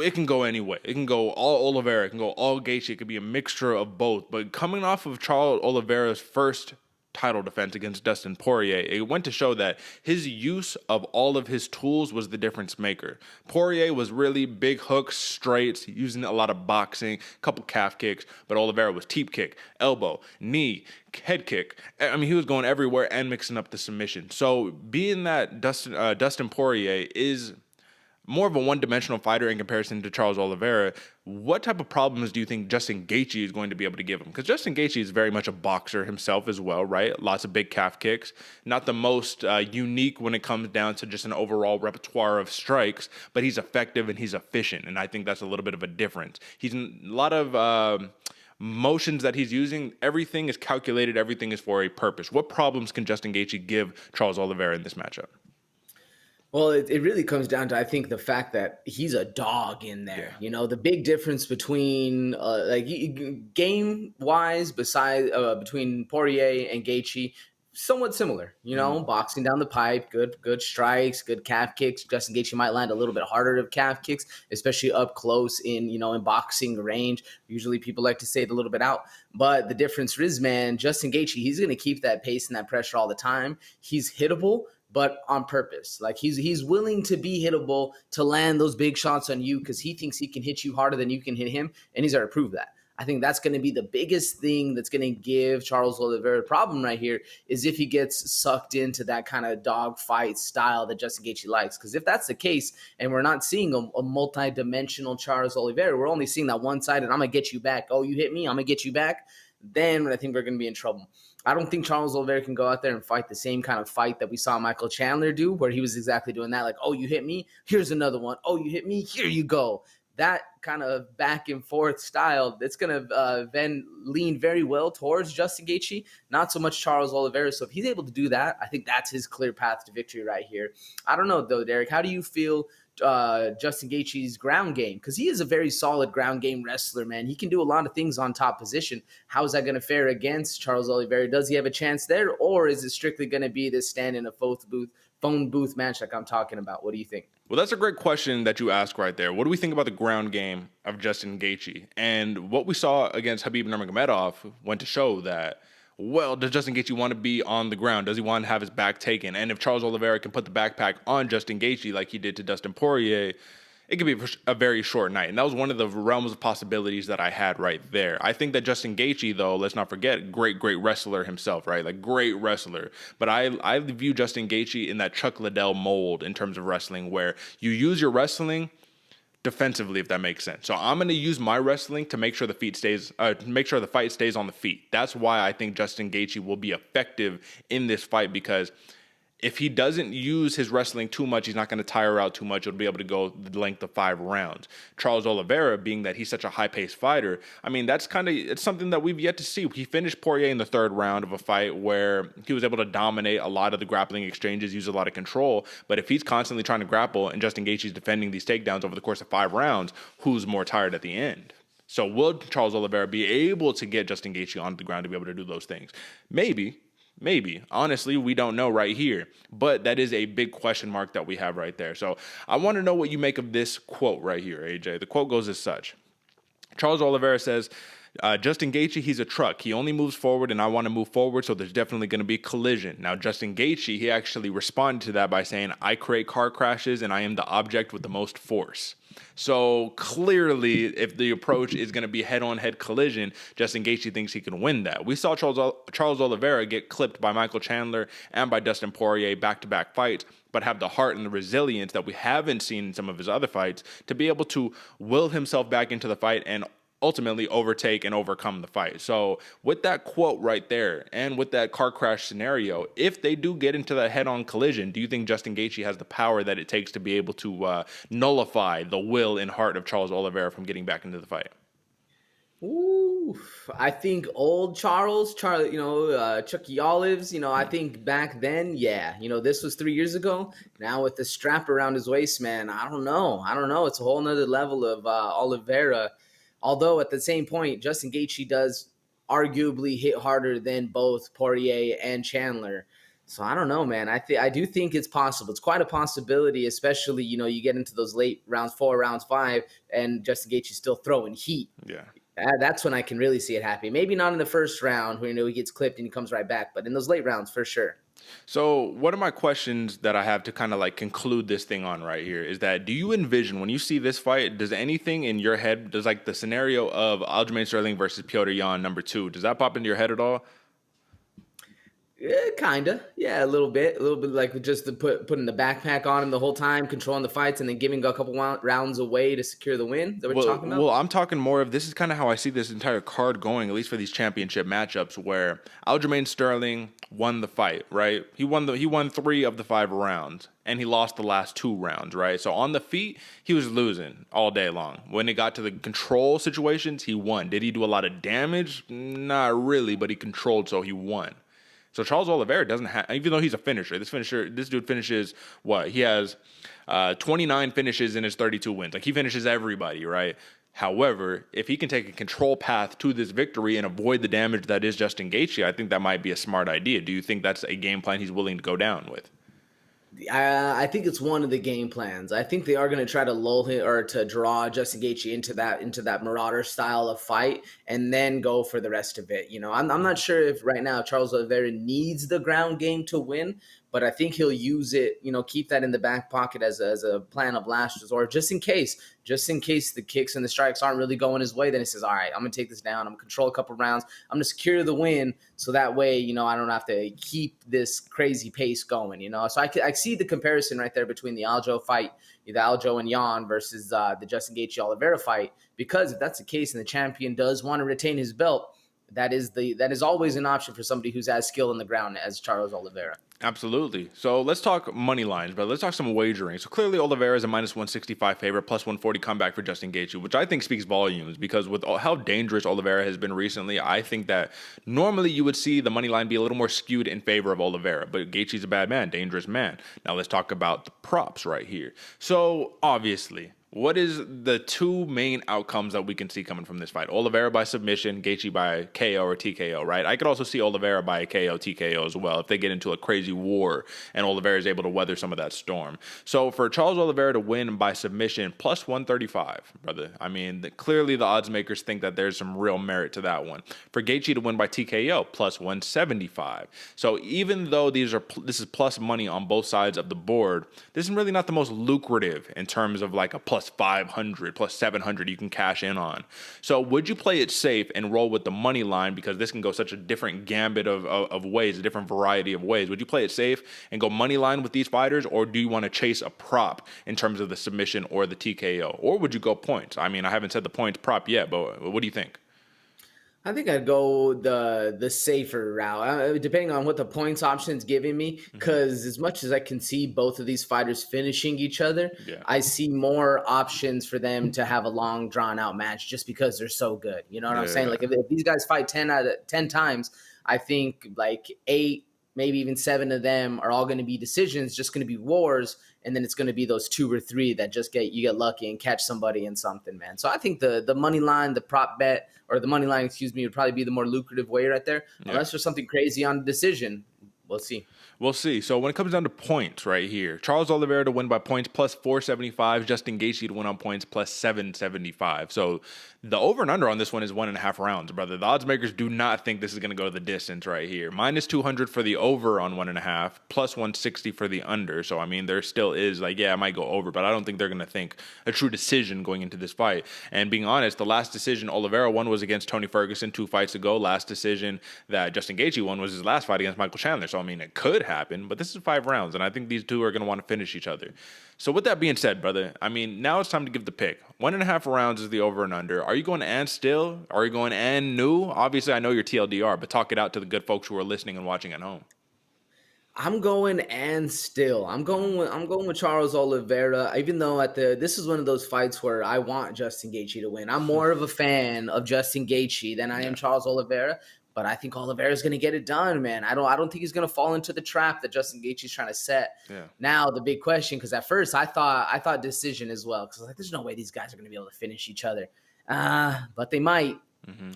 it can go any way. It can go all Oliveira. It can go all Gaethje. It could be a mixture of both. But coming off of Charles Oliveira's first title defense against Dustin Poirier, it went to show that his use of all of his tools was the difference maker. Poirier was really big hooks, straights, using a lot of boxing, a couple calf kicks, but Oliveira was teep kick, elbow, knee, head kick. I mean, he was going everywhere and mixing up the submission. So being that Dustin Poirier is more of a one-dimensional fighter in comparison to Charles Oliveira, what type of problems do you think Justin Gaethje is going to be able to give him? Because Justin Gaethje is very much a boxer himself as well, right? Lots of big calf kicks. Not the most unique when it comes down to just an overall repertoire of strikes, but he's effective and he's efficient, and I think that's a little bit of a difference. He's in a lot of motions that he's using. Everything is calculated. Everything is for a purpose. What problems can Justin Gaethje give Charles Oliveira in this matchup? Well, it really comes down to, I think, the fact that he's a dog in there. Yeah. You know, the big difference between game wise, between Poirier and Gaethje, somewhat similar. You know, boxing down the pipe, good strikes, good calf kicks. Justin Gaethje might land a little bit harder of calf kicks, especially up close in boxing range. Usually, people like to say it a little bit out, but the difference is, man, Justin Gaethje, he's going to keep that pace and that pressure all the time. He's hittable, but on purpose. Like he's willing to be hittable, to land those big shots on you because he thinks he can hit you harder than you can hit him, and he's got to prove that. I think that's going to be the biggest thing that's going to give Charles Oliveira a problem right here is if he gets sucked into that kind of dogfight style that Justin Gaethje likes. Because if that's the case, and we're not seeing a multi-dimensional Charles Oliveira, we're only seeing that one side, and I'm going to get you back. Oh, you hit me, I'm going to get you back. Then I think we're going to be in trouble. I don't think Charles Oliveira can go out there and fight the same kind of fight that we saw Michael Chandler do, where he was exactly doing that. Like, oh, you hit me, here's another one. Oh, you hit me, here you go. That kind of back and forth style, that's going to then lean very well towards Justin Gaethje, not so much Charles Oliveira. So if he's able to do that, I think that's his clear path to victory right here. I don't know, though, Derek. How do you feel Justin Gaethje's ground game? Because he is a very solid ground game wrestler, man. He can do a lot of things on top position. How is that going to fare against Charles Oliveira? Does he have a chance there, or is it strictly going to be this stand in a phone booth match like I'm talking about? What do you think? Well, that's a great question that you ask right there. What do we think about the ground game of Justin Gaethje? And what we saw against Khabib Nurmagomedov went to show that, well, does Justin Gaethje want to be on the ground? Does he want to have his back taken? And if Charles Oliveira can put the backpack on Justin Gaethje like he did to Dustin Poirier, it could be a very short night. And that was one of the realms of possibilities that I had right there. I think that Justin Gaethje, though, let's not forget, great wrestler himself, right? Like, great wrestler. But I view Justin Gaethje in that Chuck Liddell mold in terms of wrestling, where you use your wrestling defensively, if that makes sense. So I'm going to use my wrestling to make sure the fight stays on the feet. That's why I think Justin Gaethje will be effective in this fight, because if he doesn't use his wrestling too much, he's not going to tire out too much. He'll be able to go the length of 5 rounds. Charles Oliveira, being that he's such a high-paced fighter, I mean, it's something that we've yet to see. He finished Poirier in the 3rd round of a fight where he was able to dominate a lot of the grappling exchanges, use a lot of control. But if he's constantly trying to grapple and Justin Gaethje's defending these takedowns over the course of 5 rounds, who's more tired at the end? So will Charles Oliveira be able to get Justin Gaethje on the ground to be able to do those things? Maybe. Honestly, we don't know right here. But that is a big question mark that we have right there. So I want to know what you make of this quote right here, AJ. The quote goes as such. Charles Oliveira says, Justin Gaethje, he's a truck. He only moves forward, and I want to move forward, so there's definitely going to be collision. Now, Justin Gaethje, he actually responded to that by saying, I create car crashes, and I am the object with the most force. So clearly, if the approach is going to be head-on-head collision, Justin Gaethje thinks he can win that. We saw Charles Oliveira get clipped by Michael Chandler and by Dustin Poirier back-to-back fights, but have the heart and the resilience that we haven't seen in some of his other fights to be able to will himself back into the fight and ultimately overtake and overcome the fight. So with that quote right there and with that car crash scenario, if they do get into that head-on collision, do you think Justin Gaethje has the power that it takes to be able to nullify the will and heart of Charles Oliveira from getting back into the fight? Ooh, I think old Charlie, Chucky Olives, I think back then, yeah, this was 3 years ago. Now with the strap around his waist, man, I don't know. It's a whole nother level of Oliveira. Although at the same point, Justin Gaethje does arguably hit harder than both Poirier and Chandler. So I don't know, man. I do think it's possible. It's quite a possibility, especially you get into those late rounds, 4, rounds 5, and Justin Gaethje's still throwing heat. Yeah. That's when I can really see it happening. Maybe not in the first round where he gets clipped and he comes right back, but in those late rounds for sure. So, one of my questions that I have to kind of like conclude this thing on right here is that do you envision when you see this fight, does anything in your head, does like the scenario of Aljamain Sterling versus Piotr Jan #2, does that pop into your head at all? Yeah, kinda. Yeah, a little bit like just to putting the backpack on him the whole time, controlling the fights, and then giving a couple rounds away to secure the win. Is that what you're talking about? Well, I'm talking more of this is kind of how I see this entire card going, at least for these championship matchups, where Aljamain Sterling won the fight, right? He won 3 of the 5 rounds, and he lost the last 2 rounds, right? So on the feet, he was losing all day long. When it got to the control situations, he won. Did he do a lot of damage? Not really, but he controlled, so he won. So Charles Oliveira doesn't have, even though he's a finisher, this dude finishes what? He has 29 finishes in his 32 wins. Like he finishes everybody, right? However, if he can take a control path to this victory and avoid the damage that is Justin Gaethje, I think that might be a smart idea. Do you think that's a game plan he's willing to go down with? I think it's one of the game plans. I think they are going to try to lull him or to draw Justin Gaethje into that Marauder style of fight, and then go for the rest of it. I'm not sure if right now Charles Oliveira needs the ground game to win, but I think he'll use it. Keep that in the back pocket as a plan of last resort, just in case. Just in case the kicks and the strikes aren't really going his way, then he says, all right, I'm going to take this down. I'm going to control a couple rounds. I'm going to secure the win. So that way, I don't have to keep this crazy pace going, So I see the comparison right there between the Aljo fight, the Aljo and Jan versus the Justin Gaethje Oliveira fight, because if that's the case and the champion does want to retain his belt, that is always an option for somebody who's as skilled on the ground as Charles Oliveira. Absolutely. So let's talk money lines, but let's talk some wagering. So clearly Oliveira is a -165 favorite, +140 comeback for Justin Gaethje, which I think speaks volumes because with how dangerous Oliveira has been recently, I think that normally you would see the money line be a little more skewed in favor of Oliveira, but Gaethje's a bad man, dangerous man. Now let's talk about the props right here. So obviously, what is the 2 main outcomes that we can see coming from this fight? Oliveira by submission, Gaethje by KO or TKO, right? I could also see Oliveira by KO, TKO as well if they get into a crazy war and Oliveira is able to weather some of that storm. So for Charles Oliveira to win by submission, +135, brother. I mean, clearly the odds makers think that there's some real merit to that one. For Gaethje to win by TKO, +175. So even though this is plus money on both sides of the board, this is really not the most lucrative in terms of like a +500, +700 you can cash in on. So would you play it safe and roll with the money line because this can go such a different gambit of ways, a different variety of ways? Would you play it safe and go money line with these fighters, or do you want to chase a prop in terms of the submission or the TKO? Or would you go points? I mean, I haven't said the points prop yet, but what do you think? I think I'd go the safer route, depending on what the points option's giving me. Because as much as I can see both of these fighters finishing each other, Yeah. I see more options for them to have a long, drawn out match just because they're so good. You know what I'm saying? Yeah. Like if these guys fight 10 times, I think like 8, maybe even 7 of them are all going to be decisions, just going to be wars, and then it's going to be those 2 or 3 that just get lucky and catch somebody in something, man. So I think the money line, the prop bet, or the money line, excuse me, would probably be the more lucrative way right there, Yeah. unless there's something crazy on the decision. We'll see. We'll see. So when it comes down to points right here, Charles Oliveira to win by points +475, Justin Gaethje to win on points +775. So the over and under on this one is 1.5 rounds, brother. The odds makers do not think this is going to go the distance right here. -200 for the over on 1.5, +160 for the under. So I mean, there still is like, yeah, I might go over, but I don't think they're going to think a true decision going into this fight. And being honest, the last decision Oliveira won was against Tony Ferguson 2 fights ago. Last decision that Justin Gaethje won was his last fight against Michael Chandler. So I mean, it could happen, but this is 5 rounds, and I think these two are going to want to finish each other. So with that being said, brother, I mean, now it's time to give the pick. 1.5 rounds is the over and under. Are you going and still? Are you going and new? Obviously, I know you're TLDR, but talk it out to the good folks who are listening and watching at home. I'm going and still. I'm going with Charles Oliveira, even though this is one of those fights where I want Justin Gaethje to win. I'm more of a fan of Justin Gaethje than I am Charles Oliveira, but I think Oliveira's going to get it done, man. I don't think he's going to fall into the trap that Justin Gaethje's trying to set. Yeah. Now the big question, because at first I thought decision as well, because I was like, there's no way these guys are going to be able to finish each other. But they might.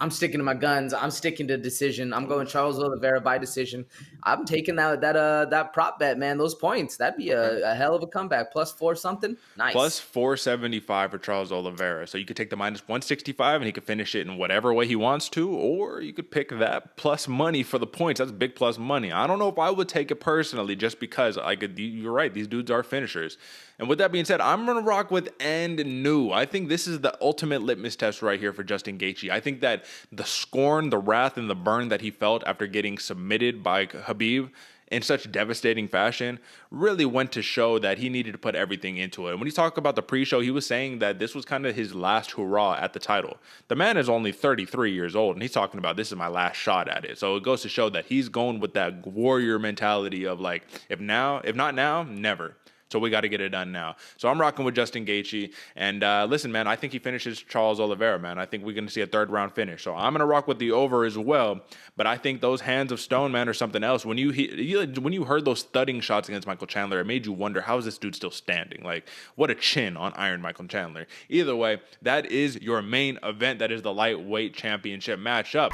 I'm sticking to my guns. I'm sticking to decision. I'm going Charles Oliveira by decision. I'm taking that prop bet, man. Those points. That'd be Okay. a hell of a comeback. Plus four something. Plus Nice. 475 for Charles Oliveira. So you could take the minus 165 and he could finish it in whatever way he wants to, or you could pick that plus money for the points. That's big plus money. I don't know if I would take it personally just because you're right, these dudes are finishers. And with that being said, I'm going to rock with and new. I think this is the ultimate litmus test right here for Justin Gaethje. I think that the scorn, the wrath, and the burn that he felt after getting submitted by Khabib in such devastating fashion really went to show that he needed to put everything into it. And when he talked about the pre-show, he was saying that this was kind of his last hurrah at the title. The man is only 33 years old, and he's talking about this is my last shot at it. So it goes to show that he's going with that warrior mentality of like, if not now, never. So we got to get it done now. So I'm rocking with Justin Gaethje. And listen, man, I think he finishes Charles Oliveira, man. I think we're going to see a third round finish. So I'm going to rock with the over as well. But I think those hands of stone, man, are something else. When you heard those thudding shots against Michael Chandler, it made you wonder, how is this dude still standing? Like, what a chin on Iron Michael Chandler. Either way, that is your main event. That is the lightweight championship matchup.